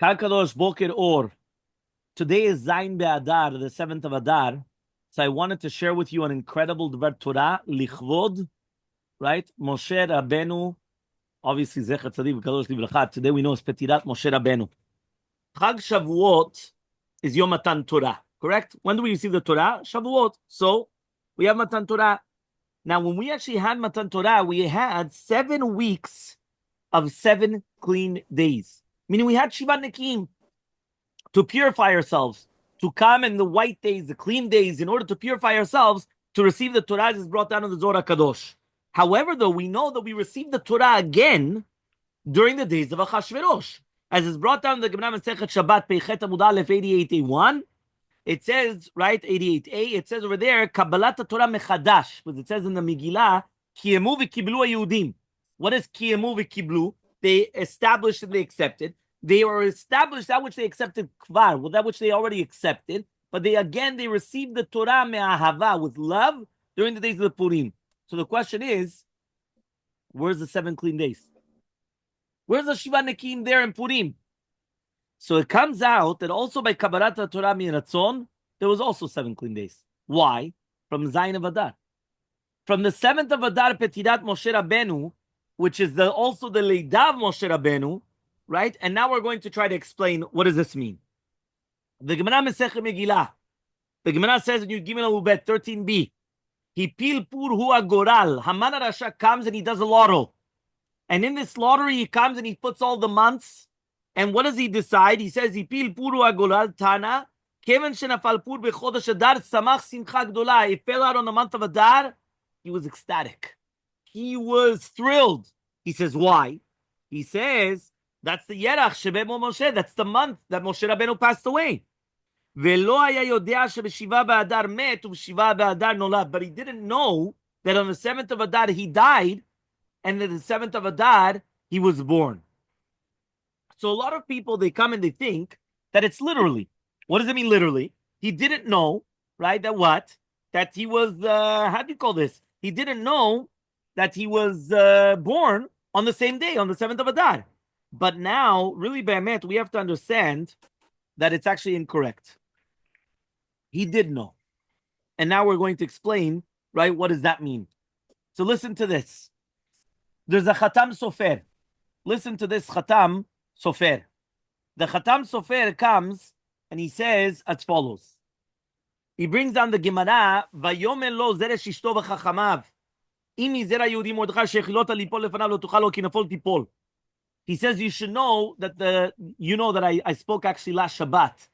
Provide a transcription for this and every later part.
Kalkadosh Boker Or. Today is Zayin Be'Adar, the 7th of Adar. So I wanted to share with you an incredible Dvar Torah, Lichvod, right? Moshe Rabbenu, obviously Zecher Tzadiv Kadosh Livracha. Today we know it's Petirat Moshe Rabbenu. Chag Shavuot is Yom Matan Torah, correct? When do we receive the Torah? Shavuot. So we have Matan Torah. Now, when we actually had Matan Torah, we had 7 weeks of 7 clean days. Meaning we had Shivat Nekim to purify ourselves, to come in the white days, the clean days, in order to purify ourselves, to receive the Torah as is brought down in the Zohar Kadosh. However, though, we know that we received the Torah again during the days of Achashverosh. As is brought down in the Gemara Masechet Shabbat, Peichet Amud Aleph 88a1, it says, right, 88a, it says over there, Kabbalat Torah Mechadash, because it says in the Megillah, Kiemu v'kiblu Yehudim. What is Kiemu v'kiblu? They established and they accepted. They were established that which they accepted kvar, well, that which they already accepted, but they received the Torah me'ahava, with love, during the days of the Purim. So the question is, where's the 7 clean days? Where's the Shiva Nekim there in Purim? So it comes out that also by Kabbalat Torah Miratzon, there was also 7 clean days. Why? From Zayin of Adar. From the 7th of Adar, Petirat Moshe Rabbenu, which is also the Leidav Moshe Rabbenu, right? And now we're going to try to explain what does this mean. The Gemara Masechet Megillah. The Gemara says in Yud Gimel Ubet 13b, Hipil pur hu agoral. Haman Rasha comes and he does a lotto. And in this lottery, he comes and he puts all the months. And what does he decide? He says, Hipil pur hu agoral Tana. Kevan shenafal pur bechodesh Adar samach simcha gdola. He fell out on the month of Adar. He was ecstatic. He was thrilled. He says, why? He says, that's the Yerach Shebemo Moshe. That's the month that Moshe Rabbenu passed away. But he didn't know that on the 7th of Adar he died, and on the 7th of Adar he was born. So a lot of people, they come and they think that it's literally. What does it mean literally? He didn't know, right? That what? That he was, how do you call this? He didn't know that he was born on the same day, on the 7th of Adar. But now, really, Be'emet, we have to understand that it's actually incorrect. He did know. And now we're going to explain, right, what does that mean? So listen to this. There's a Khatam Sofer. Listen to this Khatam Sofer. The Khatam Sofer comes and he says as follows. He brings down the Gemara, Vayomer lo zeresh ishto v'chachamav. Imi zera Yehudi Mordechai shechilota lipol lefanav lo tuchal lo kinafol tipol. He says you should know that I spoke actually last Shabbat,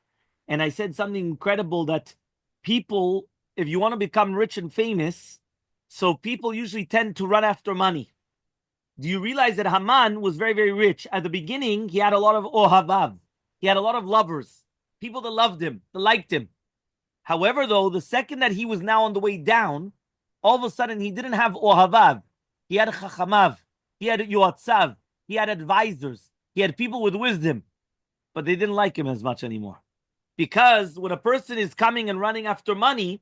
and I said something incredible that people, if you want to become rich and famous, so people usually tend to run after money. Do you realize that Haman was very, very rich? At the beginning, he had a lot of ohavav. He had a lot of lovers, people that loved him, that liked him. However, though, the second that he was now on the way down, all of a sudden he didn't have ohavav. He had chachamav. He had yoatzav. He had advisors. He had people with wisdom. But they didn't like him as much anymore. Because when a person is coming and running after money,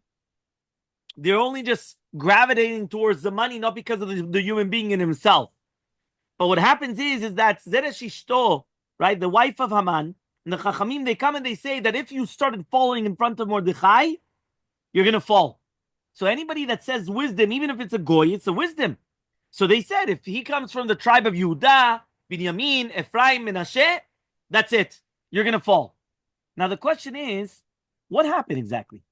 they're only just gravitating towards the money, not because of the human being in himself. But what happens is that Zeresh Ishto, right, the wife of Haman, and the Chachamim, they come and they say that if you started falling in front of Mordechai, you're going to fall. So anybody that says wisdom, even if it's a goy, it's a wisdom. So they said, if he comes from the tribe of Yehuda, Binyamin, Ephraim, Menashe, that's it. You're going to fall. Now the question is, what happened exactly?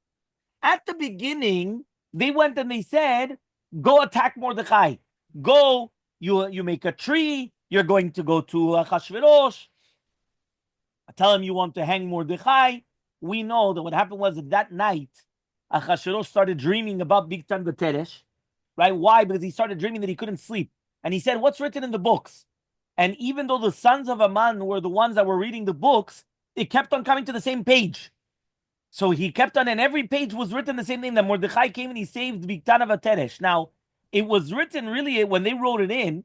At the beginning, they went and they said, go attack Mordechai. Go, you make a tree. You're going to go to Achashverosh. Tell him you want to hang Mordechai. We know that what happened was that night, Achashverosh started dreaming about Bigtan B'Teresh. Right? Why? Because he started dreaming that he couldn't sleep. And he said, what's written in the books? And even though the sons of Aman were the ones that were reading the books, it kept on coming to the same page. So he kept on, and every page was written the same name, that Mordechai came and he saved Bigtan B'Teresh. Now, it was written really, when they wrote it in,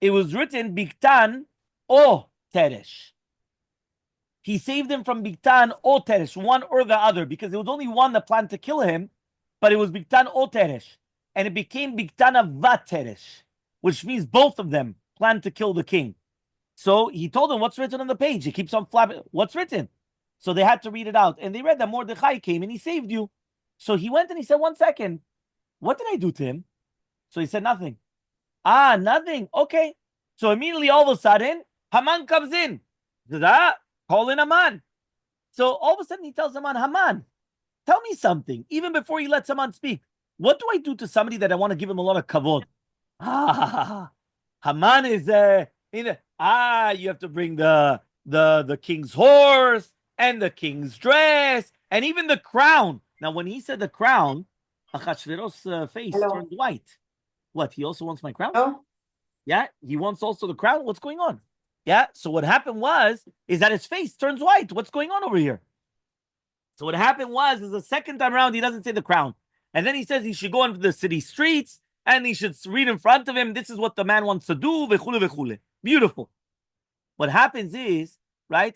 it was written Bigtan O Teresh. He saved him from Bigtan O Teresh, one or the other, because there was only one that planned to kill him, but it was Bigtan O Teresh. And it became Bigtana Vateresh, which means both of them planned to kill the king. So he told them what's written on the page. He keeps on flapping. What's written? So they had to read it out. And they read that Mordechai came and he saved you. So he went and he said, 1 second. What did I do to him? So he said, nothing. Ah, nothing. Okay. So immediately all of a sudden, Haman comes in. Call in Haman. So all of a sudden he tells Haman, tell me something. Even before he lets Haman speak, what do I do to somebody that I want to give him a lot of kavod? Haman is you have to bring the king's horse and the king's dress and even the crown. Now, when he said the crown, Achashverosh's face turned white. What? He also wants my crown? Oh. Yeah, he wants also the crown. What's going on? Yeah. So what happened is that his face turns white. What's going on over here? So what happened is the second time around, he doesn't say the crown. And then he says he should go into the city streets and he should read in front of him, this is what the man wants to do, vechule, vechule. Beautiful. What happens is, right,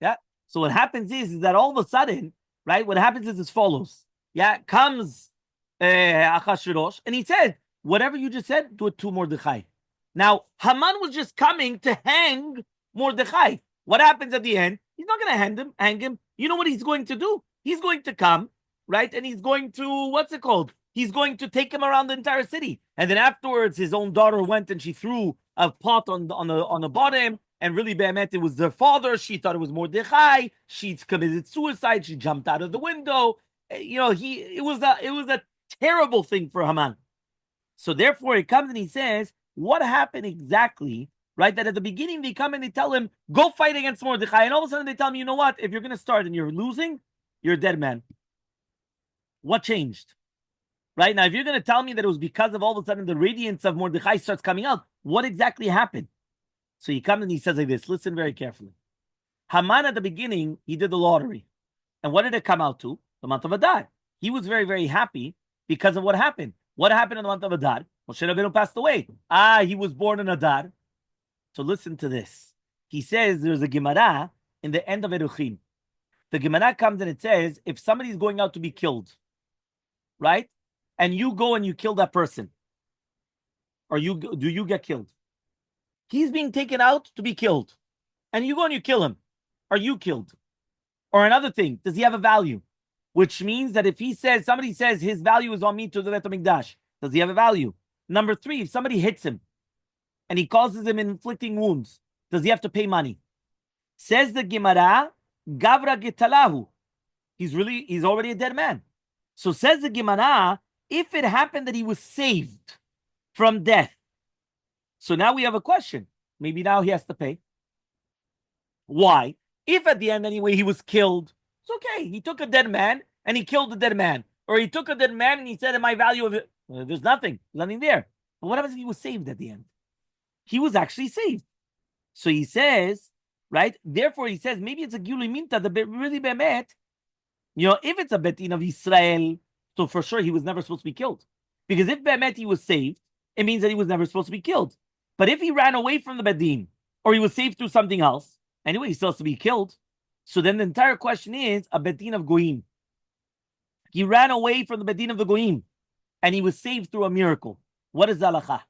yeah. So what happens is that all of a sudden, right, what happens is as follows. Yeah, comes Achashverosh, and he said, whatever you just said, do it to Mordechai. Now, Haman was just coming to hang Mordechai. What happens at the end? He's not going to hang him. You know what he's going to do? He's going to come, right? And he's going to, what's it called? He's going to take him around the entire city. And then afterwards, his own daughter went and she threw a pot on the bottom. And really, Be'emet, it was their father. She thought it was Mordechai. She committed suicide. She jumped out of the window. You know, it was a terrible thing for Haman. So therefore, it comes and he says, what happened exactly? Right, that at the beginning they come and they tell him, go fight against Mordechai. And all of a sudden they tell him, you know what? If you're going to start and you're losing, you're a dead man. What changed? Right, now, if you're going to tell me that it was because of all of a sudden the radiance of Mordechai starts coming out, what exactly happened? So he comes and he says like this, listen very carefully. Haman at the beginning, he did the lottery. And what did it come out to? The month of Adar. He was very, very happy because of what happened. What happened in the month of Adar? Moshe Rabbenu passed away. He was born in Adar. So listen to this. He says there's a Gemara in the end of Eruchim. The Gemara comes and it says, if somebody's going out to be killed, right? And you go and you kill that person, or do you get killed? He's being taken out to be killed. And you go and you kill him. Are you killed? Or another thing, does he have a value? Which means that if somebody says his value is on me to the Bet HaMikdash, does he have a value? Number 3, if somebody hits him, and he causes him inflicting wounds, does he have to pay money? Says the Gemara, Gavra Getalahu. He's already a dead man. So says the Gemara, if it happened that he was saved from death, so now we have a question. Maybe now he has to pay. Why? If at the end anyway he was killed, it's okay. He took a dead man and he killed the dead man. Or he took a dead man and he said, my value of it, there's nothing there. But what happens if he was saved at the end? He was actually saved. So he says, right? Therefore, he says, maybe it's a Gili Minta, the really Bemet. You know, if it's a Betin of Israel, so for sure he was never supposed to be killed. Because if Bemet he was saved, it means that he was never supposed to be killed. But if he ran away from the Bedin, or he was saved through something else, anyway, he's supposed to be killed. So then the entire question is a Bedin of Goyim. He ran away from the Bedin of the Goyim, and he was saved through a miracle. What is the halacha?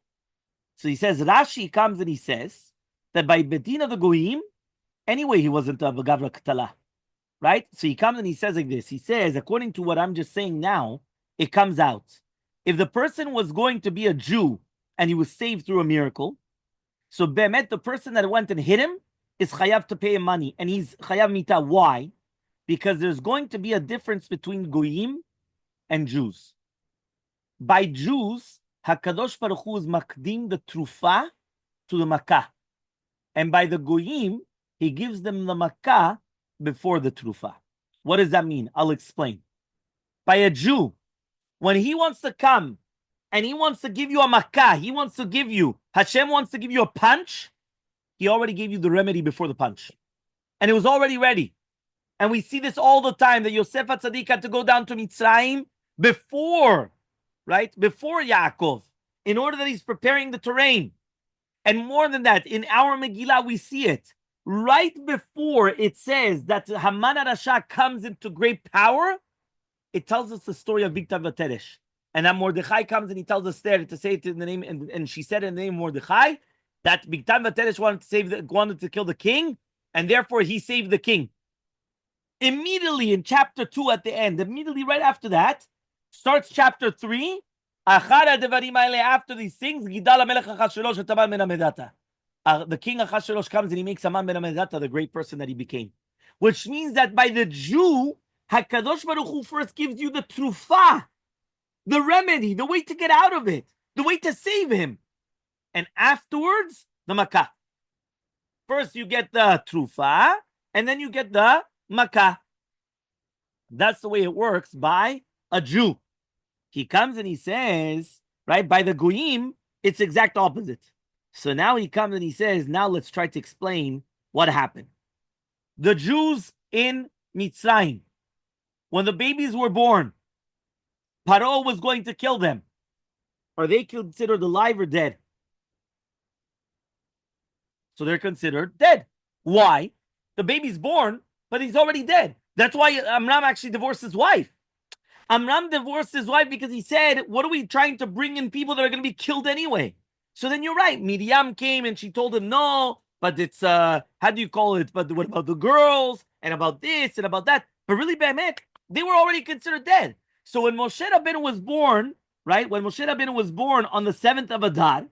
So he says, Rashi comes and he says that by Bedin of the Goyim, anyway, he wasn't a Gavra Ketala. Right? So he comes and he says like this. He says, according to what I'm just saying now, it comes out. If the person was going to be a Jew and he was saved through a miracle, so Be'emet, the person that went and hit him, is chayav to pay him money. And he's chayav mita. Why? Because there's going to be a difference between Goyim and Jews. By Jews, HaKadosh Baruch Hu is makdim the trufa to the makkah. And by the Goyim, he gives them the makkah before the trufa. What does that mean? I'll explain. By a Jew, when he wants to come and he wants to give you a makkah, Hashem wants to give you a punch, he already gave you the remedy before the punch. And it was already ready. And we see this all the time, that Yosef HaTzadik had to go down to Mitzrayim before Yaakov, in order that he's preparing the terrain. And more than that, in our Megillah, we see it. Right before it says that Haman HaRasha comes into great power, it tells us the story of Biktav Vateresh. And that Mordechai comes and he tells us there to say it in the name, and she said in the name of Mordechai, that Bigtan Vateresh wanted to kill the king, and therefore he saved the king. Immediately in chapter 2 at the end, immediately right after that, starts chapter 3. After these things, the king Achashverosh comes and he makes Haman ben Hamedata the great person that he became. Which means that by the Jew, HaKadosh Baruch Hu first gives you the trufa, the remedy, the way to get out of it, the way to save him. And afterwards, the makah. First you get the trufa, and then you get the makah. That's the way it works by a Jew. He comes and he says, right, by the goyim, it's exact opposite. So now he comes and he says, now let's try to explain what happened. The Jews in Mitzrayim, when the babies were born, Paro was going to kill them. Are they considered alive or dead? So they're considered dead. Why? The baby's born, but he's already dead. That's why Amram actually divorced his wife. Amram divorced his wife because he said, what are we trying to bring in people that are going to be killed anyway? So then you're right. Miriam came and she told him, no, but it's, how do you call it? But what about the girls? And about this and about that? But really, Be'emet, they were already considered dead. So when Moshe Rabbenu was born, right? When Moshe Rabbenu was born on the 7th of Adar,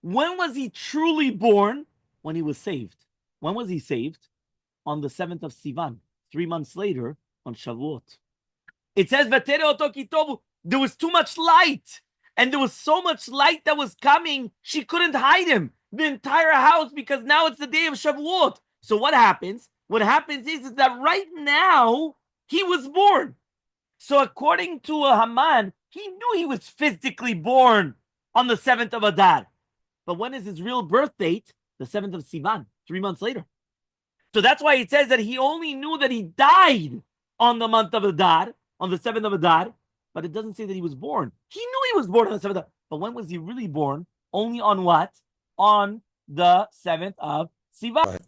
when was he truly born? When he was saved. When was he saved? On the 7th of Sivan. 3 months later, on Shavuot. It says, there was too much light. And there was so much light that was coming, she couldn't hide him. The entire house, because now it's the day of Shavuot. So what happens? What happens is that right now, he was born. So according to Haman, he knew he was physically born on the 7th of Adar. But when is his real birth date? The 7th of Sivan, 3 months later. So that's why it says that he only knew that he died on the month of Adar, on the 7th of Adar, but it doesn't say that he was born. He knew he was born on the 7th of Adar. But when was he really born? Only on what? On the 7th of Sivan. Right.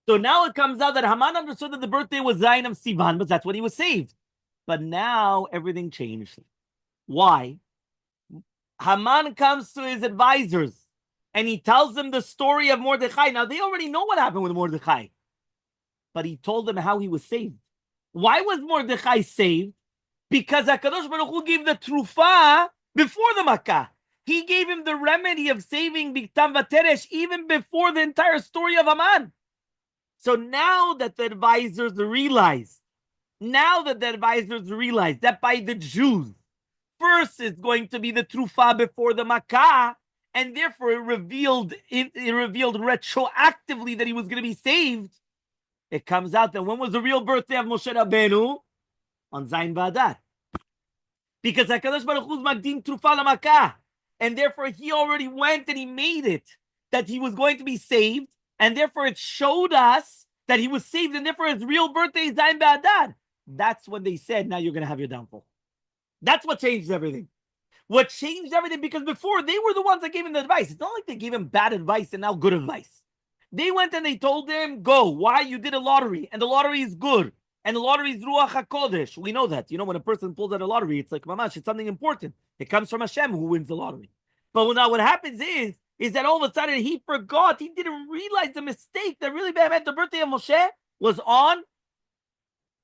So now it comes out that Haman understood that the birthday was Zayin of Sivan, but that's when he was saved. But now everything changed. Why? Haman comes to his advisors and he tells them the story of Mordechai. Now they already know what happened with Mordechai, but he told them how he was saved. Why was Mordechai saved? Because HaKadosh Baruch Hu gave the trufa before the makkah. He gave him the remedy of saving Biktam Vateresh even before the entire story of Haman. So now that the advisors realized that by the Jews, first it's going to be the trufa before the makkah, and therefore it revealed retroactively that he was going to be saved. It comes out that when was the real birthday of Moshe Rabbenu? On Zayin B'Adar. Because HaKadosh Baruch Hu's Magdim Trufa LaMakkah. And therefore he already went and he made it that he was going to be saved. And therefore it showed us that he was saved. And therefore his real birthday is Zayin B'Adar. That's when they said, now you're going to have your downfall. That's what changed everything. What changed everything, because before they were the ones that gave him the advice. It's not like they gave him bad advice and now good advice. They went and they told him, go. Why? You did a lottery, and the lottery is good. And the lottery is Ruach HaKodesh. We know that. You know, when a person pulls out a lottery, it's like, mamash, it's something important. It comes from Hashem who wins the lottery. But now what happens is that all of a sudden he forgot. He didn't realize the mistake that really bad. The birthday of Moshe was on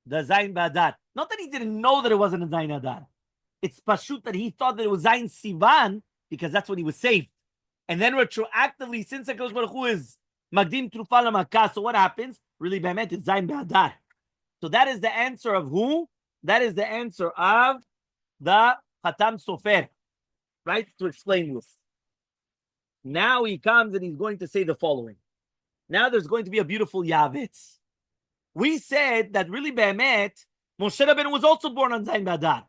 the Zayin B'Adar. Not that he didn't know that it wasn't a Zayin Adar. It's pashut that he thought that it was Zayin Sivan because that's when he was saved. And then retroactively, since HaKadosh Baruch Hu is Magdim Trufa LaMakkah, so what happens? Really, Be'emet, it's Zayin B'Adar. So that is the answer of who? That is the answer of the Khatam Sofer. Right? To explain this. Now he comes and he's going to say the following. Now there's going to be a beautiful Yavetz. We said that really, Be'emet, Moshe Rabbeinu was also born on Zayin B'Adar.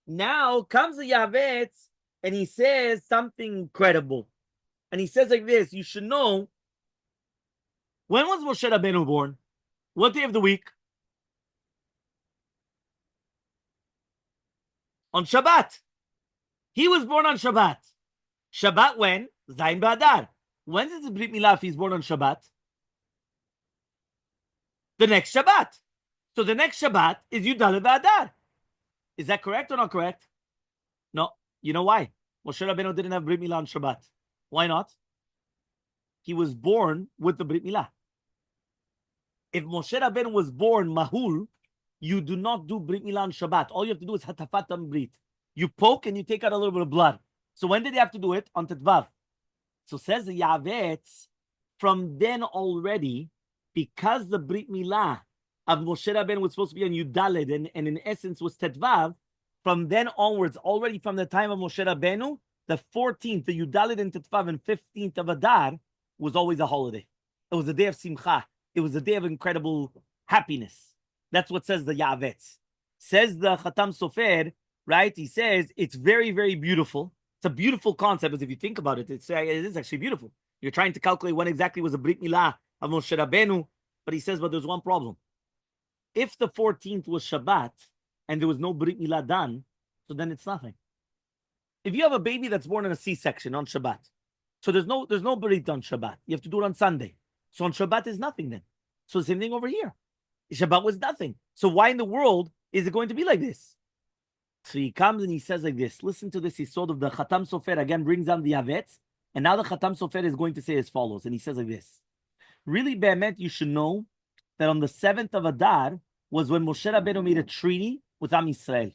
Now comes the Yavetz and he says something incredible. And he says like this, you should know, when was Moshe Rabbeinu born? What day of the week? On Shabbat. He was born on Shabbat. Shabbat when? Zayin B'Adar. When is the Brit Milah if he's born on Shabbat? The next Shabbat. So the next Shabbat is Yudale B'Adar. Is that correct or not correct? No. You know why? Moshe Rabbeinu didn't have Brit Milah on Shabbat. Why not? he was born with the Brit Milah. If Moshe Rabbeinu was born Mahul, you do not do Brit Milah on Shabbat. All you have to do is Hatafatam Brit. You poke and you take out a little bit of blood. So when did you have to do it? On Tetvav. So says the Yavetz, from then already, because the Brit Milah of Moshe Rabbeinu was supposed to be on Yudaled and in essence was Tetvav, from then onwards, already from the time of Moshe Rabbeinu, the 14th, the Yudaled and Tetvav and 15th of Adar was always a holiday. It was a day of Simcha. It was a day of incredible happiness. That's what says the Yavetz. Says the Khatam Sofer, right? He says it's very, very beautiful. It's a beautiful concept, because if you think about it, it is actually beautiful. You're trying to calculate when exactly was the Brit Milah of Moshe Rabbeinu, but he says, but there's one problem. If the 14th was Shabbat and there was no Brit Milah done, so then it's nothing. If you have a baby that's born in a C-section on Shabbat, so there's no Brit on Shabbat. You have to do it on Sunday. So on Shabbat is nothing then. So the same thing over here. Shabbat was nothing. So why in the world is it going to be like this? So he comes and he says like this. Listen to this. He sort of the Khatam Sofer again brings down the Yavetz. And now the Khatam Sofer is going to say as follows. And he says like this. Really, Be'emet, you should know that on the 7th of Adar was when Moshe Rabbeinu made a treaty with Am Yisrael.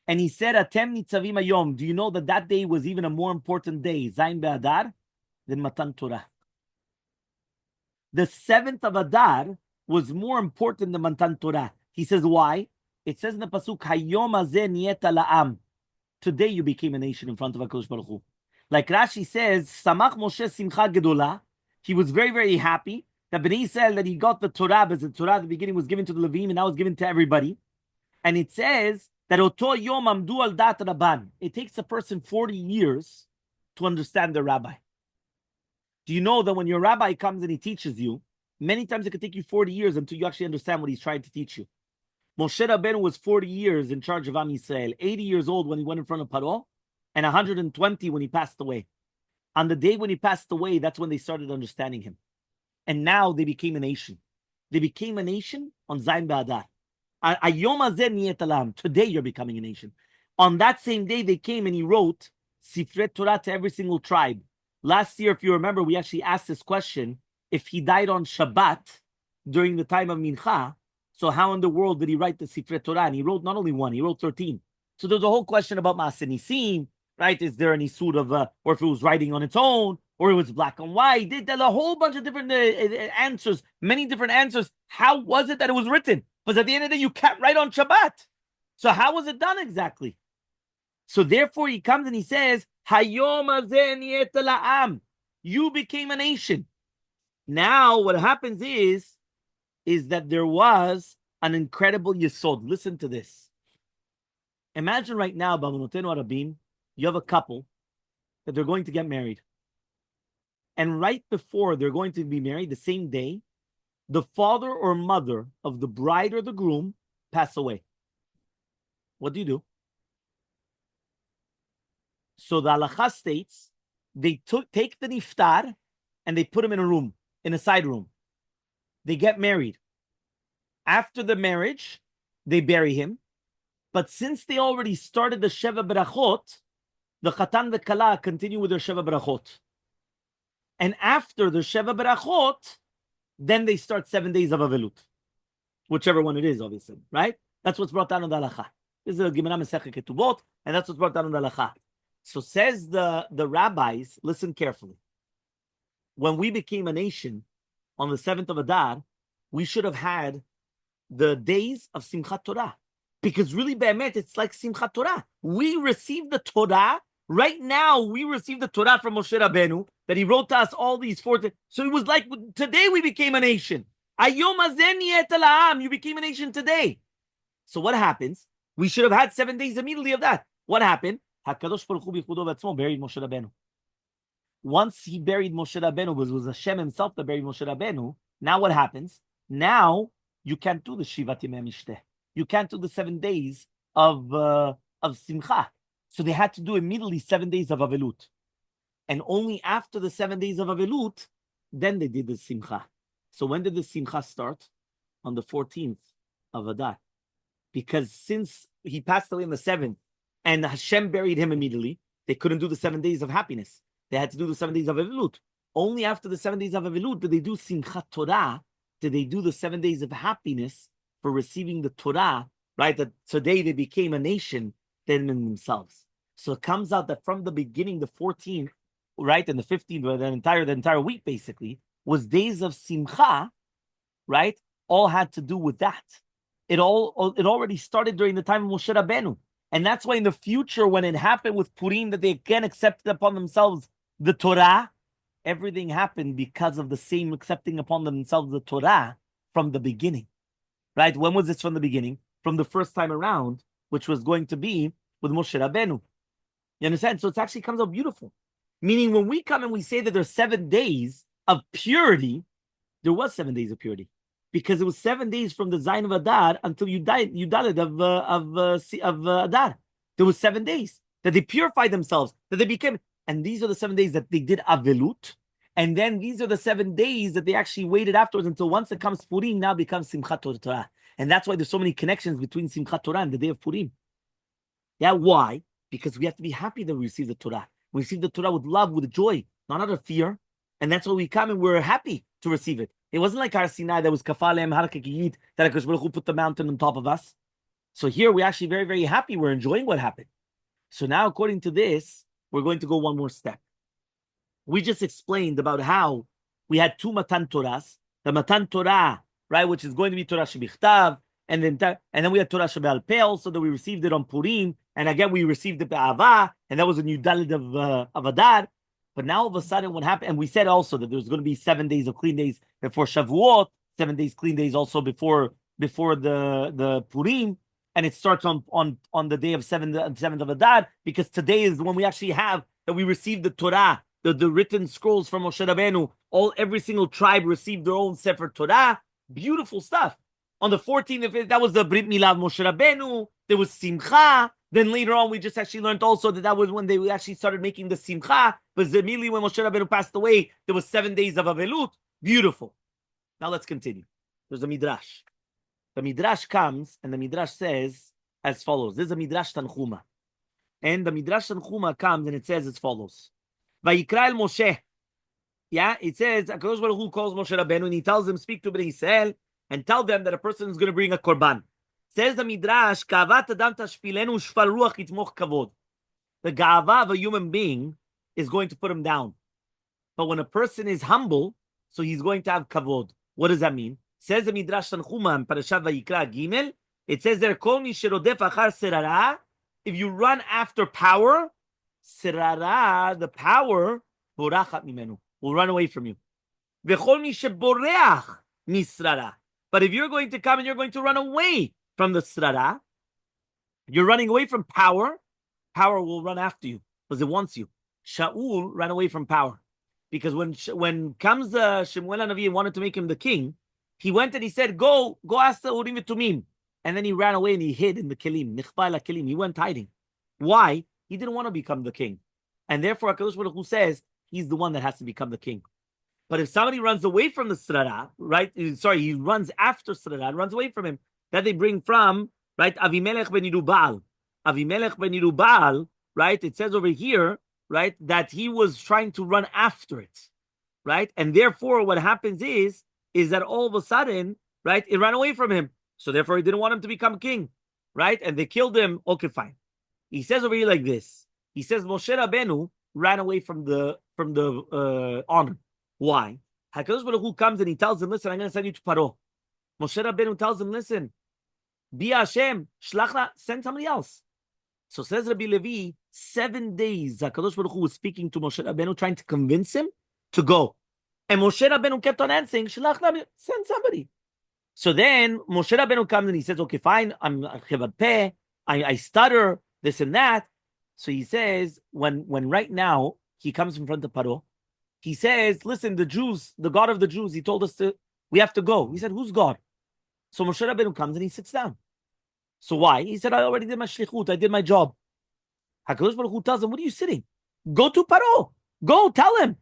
And he said, Atem nitzavim hayom. Do you know that that day was even a more important day, Zayin be'Adar, than Matan Torah? The 7th of Adar was more important than Matan Torah. He says, why? It says in the Pasuk, Hayom hazeh niyeta la'am. Today you became a nation in front of HaKadosh Baruch Hu. Like Rashi says, Samach Moshe simcha gedola. He was very, very happy that Bnei Yisrael, that he got the Torah, because the Torah at the beginning was given to the Levim and now it's given to everybody. And it says that Oto Yom Amdu al Dat Rabban. It takes a person 40 years to understand the rabbi. Do you know that when your rabbi comes and he teaches you, many times it could take you 40 years until you actually understand what he's trying to teach you? Moshe Rabbeinu was 40 years in charge of Am Yisrael, 80 years old when he went in front of Paro, and 120 when he passed away. On the day when he passed away, that's when they started understanding him. And now they became a nation. They became a nation on Zayin Ba'adar. Ayom hazeh niyet alam. Today you're becoming a nation. On that same day, they came and he wrote Sifrei Torah to every single tribe. Last year, if you remember, we actually asked this question. If he died on Shabbat during the time of Mincha, so how in the world did he write the Sifrei Torah? And he wrote not only one, he wrote 13. So there's a whole question about Ma'aseh Nisim, right? Is there any sort of, or if it was writing on its own, or it was black and white? There's a whole bunch of different answers, many different answers. How was it that it was written? Because at the end of the day, you can't write on Shabbat. So how was it done exactly? So therefore, he comes and he says, Hayom hazeh niyeta la'am. You became a nation. Now, what happens is that there was an incredible yesod. Listen to this. Imagine right now, B'amunotenu Arabim, you have a couple that they're going to get married. And right before they're going to be married, the same day, the father or mother of the bride or the groom pass away. What do? So the halacha states, they take the niftar and they put him in a room, in a side room. They get married. After the marriage, they bury him. But since they already started the Sheva Berachot, the Chatan and the Kala continue with their Sheva Berachot. And after the Sheva Berachot, then they start 7 days of Avelut. Whichever one it is, obviously, right? That's what's brought down on the halacha. This is a Gemara Masechet Ketubot, and that's what's brought down on the halacha. So says the rabbis, listen carefully. When we became a nation on the 7th of Adar, we should have had the days of Simchat Torah. Because really, Be'emet, it's like Simchat Torah. We received the Torah. Right now, we received the Torah from Moshe Rabbeinu, that he wrote to us all these 4. So it was like, today we became a nation. Ayom hazeh niyeta la'am. You became a nation today. So what happens? We should have had 7 days immediately of that. What happened? HaKadosh Baruch Hu b'chudo v'atzmo buried Moshe Rabbeinu. Once he buried Moshe Rabbeinu, it was Hashem himself that buried Moshe Rabbeinu. Now what happens? Now you can't do the Shivat Yemei Mishteh. You can't do the 7 days of Simcha. So they had to do immediately 7 days of Avelut. And only after the 7 days of Avelut, then they did the Simcha. So when did the Simcha start? On the 14th of Adar. Because since he passed away on the 7th, and Hashem buried him immediately, they couldn't do the 7 days of happiness. They had to do the 7 days of Avelut. Only after the 7 days of Avilut did they do Simchat Torah, did they do the 7 days of happiness for receiving the Torah, right? That today they became a nation than in themselves. So it comes out that from the beginning, the 14th, right, and the 15th, or the entire week basically, was days of Simcha, right? All had to do with that. It already started during the time of Moshe Rabbenu. And that's why in the future, when it happened with Purim, that they again accepted upon themselves the Torah, everything happened because of the same accepting upon themselves the Torah from the beginning. Right? When was this from the beginning? From the first time around, which was going to be with Moshe Rabbenu. You understand? So it actually comes out beautiful. Meaning when we come and we say that there's 7 days of purity, there was 7 days of purity. Because it was 7 days from the Zayin of Adar until you died of Adar. There was 7 days that they purified themselves, that they became, and these are the 7 days that they did Avelut. And then these are the 7 days that they actually waited afterwards until once it comes Purim, now becomes Simchat Torah. And that's why there's so many connections between Simchat Torah and the day of Purim. Yeah, why? Because we have to be happy that we receive the Torah. We receive the Torah with love, with joy, not out of fear. And that's why we come and we're happy to receive it. It wasn't like Har Sinai that was kafalem harakakiyit, that HaKadosh Baruch Hu put the mountain on top of us. So here we're actually very, very happy. We're enjoying what happened. So now, according to this, we're going to go one more step. We just explained about how we had 2 Matan Torahs, the Matan Torah, right, which is going to be Torah Shebichtav, and then we had Torah Shebe'al Peh also, that we received it on Purim, and again we received it Be'ava, and that was a new Daled of Adar. But now all of a sudden what happened, and we said also that there's going to be 7 days of clean days before Shavuot, 7 days clean days also before the Purim, and it starts on the day of 7th of Adar, because today is when we actually have that we received the Torah, the written scrolls from Moshe Rabbenu. Every single tribe received their own Sefer Torah. Beautiful stuff. On the 14th, that was the Brit Milah of Moshe Rabbenu. There was Simcha. Then later on, we just actually learned also that was when they actually started making the Simcha. But immediately when Moshe Rabbenu passed away, there was 7 days of Avelut. Beautiful. Now let's continue. There's a Midrash. The Midrash comes, and the Midrash says as follows. This is a Midrash Tanchuma. And the Midrash Tanchuma comes, and it says as follows. Vayikra el Moshe. Yeah, it says, HaKadosh Baruch Hu calls Moshe Rabbeinu, and he tells him, speak to Bnei Yisrael, and tell them that a person is going to bring a korban. Says the Midrash, Ka'avat adam tashpilenu shfal ruach yitmoch kavod. The ga'ava of a human being is going to put him down. But when a person is humble, so he's going to have kavod. What does that mean? Says the Midrash Tanchuma in Parashat Vayikra Gimel, it says there, Kol mi sherodef achar serara, if you run after power, serara, the power, borachat mimenu, will run away from you. V'chol mi sheboreach misrara. But if you're going to come and you're going to run away from the srara, you're running away from power, power will run after you because it wants you. Shaul ran away from power because when comes Shemuel HaNavi and wanted to make him the king, he went and he said, go ask the Urim V'Tumim. And then he ran away and he hid in the Kelim, Nichpa la Kelim. He went hiding. Why? He didn't want to become the king. And therefore, HaKadosh Baruch Hu says, he's the one that has to become the king. But if somebody runs away from the Srara, right? Sorry, he runs after Srara, runs away from him. That they bring from, right? Avimelech ben Yerubal. Avimelech ben Yerubal, right? It says over here, right? That he was trying to run after it, right? And therefore, what happens is that all of a sudden, right? It ran away from him. So therefore, he didn't want him to become king, right? And they killed him. Okay, fine. He says over here like this. He says Moshe Rabbenu ran away from the honor. Why? HaKadosh Baruch Hu comes and he tells him, listen, I'm going to send you to Paro. Moshe Rabbenu tells him, listen, Bi Hashem, shlachna, send somebody else. So says Rabbi Levi, 7 days HaKadosh Baruch Hu was speaking to Moshe Rabbenu, trying to convince him to go. And Moshe Rabbenu kept on answering, shlachna, send somebody. So then Moshe Rabbenu comes and he says, okay, fine, I'm chevad peh, I stutter, this and that. So he says, when right now he comes in front of Paro, he says, listen, the Jews, the God of the Jews, he told us we have to go. He said, who's God? So Moshe Rabbeinu comes and he sits down. So why? He said, I already did my shlichut, I did my job. HaKadosh Baruch Hu tells him, what are you sitting? Go to Paro. Go, tell him.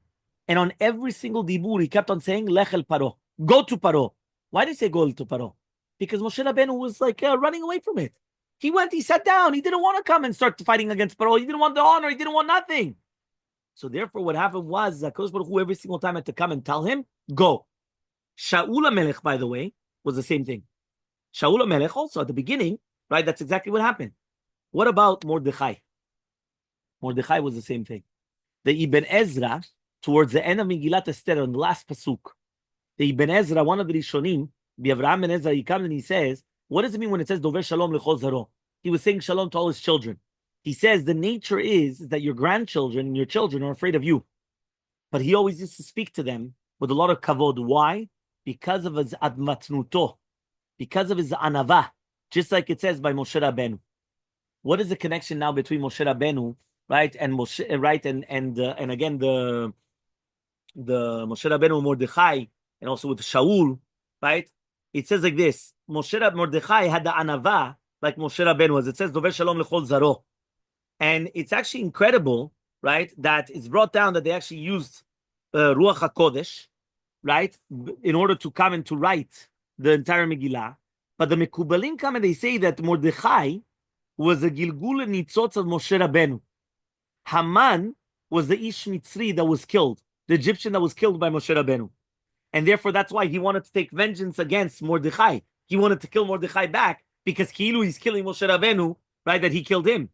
And on every single dibur, he kept on saying, Lech el Paro. Go to Paro. Why did he say go to Paro? Because Moshe Rabbeinu was like running away from it. He went, he sat down. He didn't want to come and start fighting against Paro. He didn't want the honor. He didn't want nothing. So therefore, what happened was HaKadosh Baruch Hu every single time had to come and tell him, go. Shaul HaMelech, by the way, was the same thing. Shaul HaMelech also, at the beginning, right, that's exactly what happened. What about Mordechai? Mordechai was the same thing. The Ibn Ezra, towards the end of Megillat Esther, on the last pasuk, the Ibn Ezra, one of the Rishonim, the Avraham Ben Ezra, he comes and he says, what does it mean when it says Dover Shalom Lechol Zaro? He was saying Shalom to all his children. He says the nature is that your grandchildren and your children are afraid of you. But he always used to speak to them with a lot of kavod. Why? Because of his admatnuto, because of his anava, just like it says by Moshe Rabbenu. What is the connection now between Moshe Rabbenu, right, and Moshe, right, and again the Moshe Rabbenu Mordechai, and also with Shaul, right? It says like this: Mordechai had the anava like Moshe Rabbenu was. It says Dover Shalom Lechol Zaro, and it's actually incredible, right? That it's brought down that they actually used Ruach HaKodesh, right, in order to come and to write the entire Megillah. But the Mekubalim come and they say that Mordechai was a Gilgul Nitzotz of Moshe Rabbenu. Haman was the Ish Mitzri that was killed, the Egyptian that was killed by Moshe Rabbenu. And therefore, that's why he wanted to take vengeance against Mordechai. He wanted to kill Mordechai back because Kilu he's killing Moshe Rabbenu, right, that he killed him.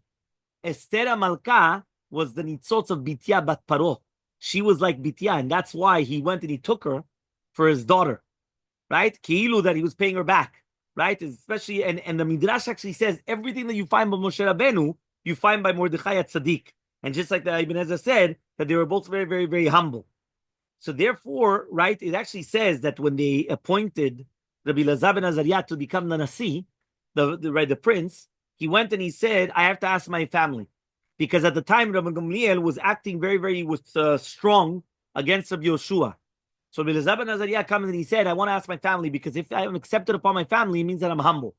Esther Malka was the Nitzotz of Bitya Bat Paro. She was like Bitya, and that's why he went and he took her for his daughter, right? Kilu that he was paying her back, right? Especially, and the Midrash actually says everything that you find by Moshe Rabbenu, you find by Mordechai at Tzaddik. And just like the Ibn Ezra said, that they were both very, very, very humble. So therefore, right, it actually says that when they appointed Rabbi Elazar ben Azariah to become the Nasi, the prince, he went and he said, I have to ask my family. Because at the time, Rabbi Gamliel was acting very, very strong against Rabbi Yoshua. So Rabbi Elazar ben Azariah comes and he said, I want to ask my family, because if I am accepted upon my family, it means that I'm humble.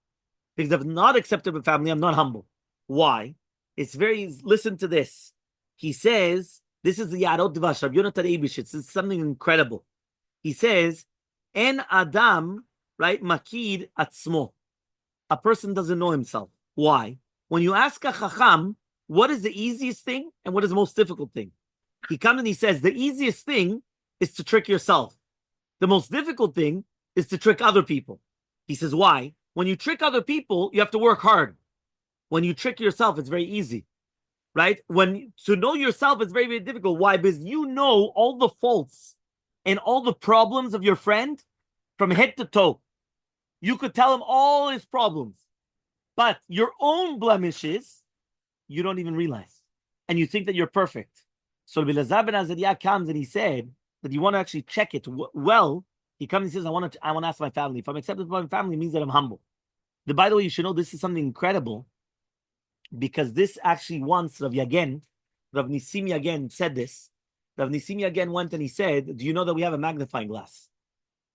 Because if I'm not accepted by family, I'm not humble. Why? It's listen to this. He says, this is the Yarot Dvash, Rabbi Yonatan Eibishitz. It's something incredible. He says, En Adam, right, Makid Atzmo. A person doesn't know himself. Why? When you ask a Chacham, what is the easiest thing and what is the most difficult thing? He comes and he says, the easiest thing is to trick yourself. The most difficult thing is to trick other people. He says, why? When you trick other people, you have to work hard. When you trick yourself, it's very easy, right? To know yourself is very, very difficult. Why? Because you know all the faults and all the problems of your friend from head to toe. You could tell him all his problems, but your own blemishes, you don't even realize. And you think that you're perfect. So Rabbi Elazar ben Azariah comes and he said that you want to actually check it well. He comes and he says, I want to ask my family. If I'm accepted by my family, it means that I'm humble. By the way, you should know this is something incredible, because this actually once Rav Nisim Yagen said this. Rav Nisim Yagen went and he said, do you know that we have a magnifying glass?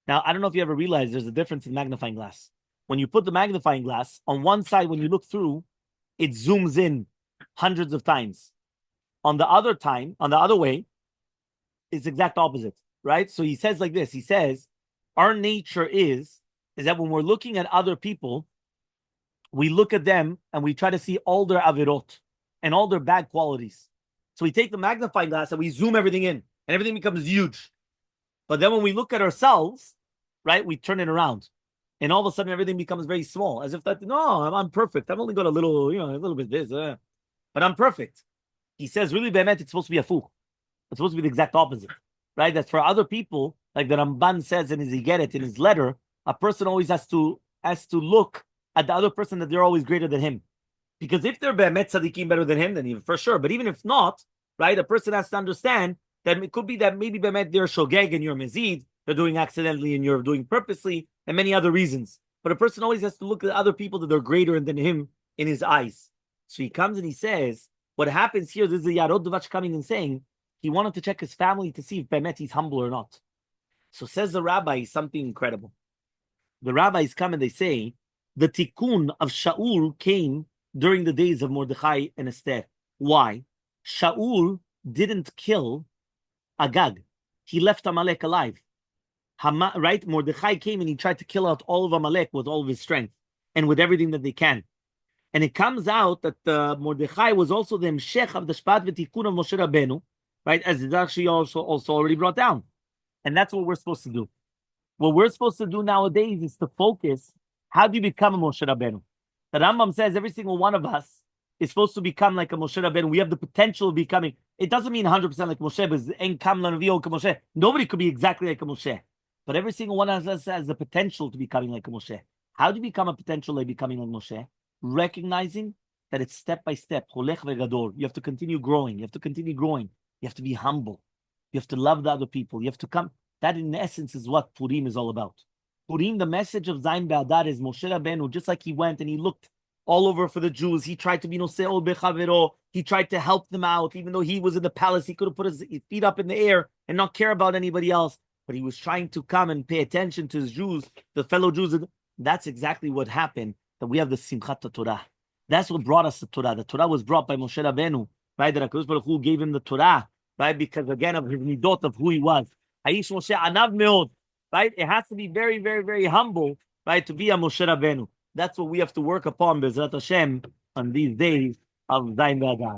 Now, I don't know if you ever realize there's a difference in magnifying glass. When you put the magnifying glass, on one side, when you look through, it zooms in hundreds of times. On the other way, it's exact opposite, right? So he says like this, he says, our nature is that when we're looking at other people, we look at them and we try to see all their avirot and all their bad qualities. So we take the magnifying glass and we zoom everything in and everything becomes huge. But then when we look at ourselves, right, we turn it around. And all of a sudden everything becomes very small, as if that, no, I'm perfect. I've only got a little bit this, but I'm perfect. He says, really, Be'emet, it's supposed to be a fool. It's supposed to be the exact opposite, right? That for other people, like the Ramban says in his Igeret, in his letter, a person always has to look at the other person that they're always greater than him. Because if they're Be'emet Tzadikim better than him, then even for sure. But even if not, right, a person has to understand that it could be that maybe Be'emet they're Shogeg and you're Mezid, they're doing accidentally and you're doing purposely, and many other reasons. But a person always has to look at other people that they're greater than him in his eyes. So he comes and he says, what happens here, this is the Yarod Dvash coming and saying, he wanted to check his family to see if Be'emet he's humble or not. So says the rabbi something incredible. The rabbis come and they say, the tikkun of Shaul came during the days of Mordechai and Esther. Why? Shaul didn't kill Agag. He left Amalek alive. Right? Mordechai came and he tried to kill out all of Amalek with all of his strength and with everything that they can. And it comes out that Mordechai was also the Mshech of the Shpat v'Tikkun of Moshe Rabbenu, right? As it's actually also already brought down. And that's what we're supposed to do. What we're supposed to do nowadays is to focus. How do you become a Moshe Rabbeinu? The Rambam says every single one of us is supposed to become like a Moshe Rabbeinu. We have the potential of becoming. It doesn't mean 100% like Moshe, but nobody could be exactly like a Moshe. But every single one of us has the potential to becoming like a Moshe. How do you become a potential like becoming like Moshe? Recognizing that it's step by step. You have to continue growing. You have to continue growing. You have to be humble. You have to love the other people. You have to come. That in essence is what Purim is all about. Purim, the message of Zayin Be'adar is Moshe Rabbeinu, just like he went and he looked all over for the Jews. He tried to be Nose'ol Bechavero. He tried to help them out. Even though he was in the palace, he could have put his feet up in the air and not care about anybody else. But he was trying to come and pay attention to his Jews, the fellow Jews. That's exactly what happened, that we have the Simhat Torah. That's what brought us the Torah. The Torah was brought by Moshe Rabbeinu, right? That HaKadosh Baruch Hu gave him the Torah, right? Because again, of his midot, of who he was. Aish Moshe Anav Meod, right? It has to be very, very, very humble, right? To be a Moshe Rabbeinu. That's what we have to work upon, Bezrat Hashem, on these days of Zayin Be'adar.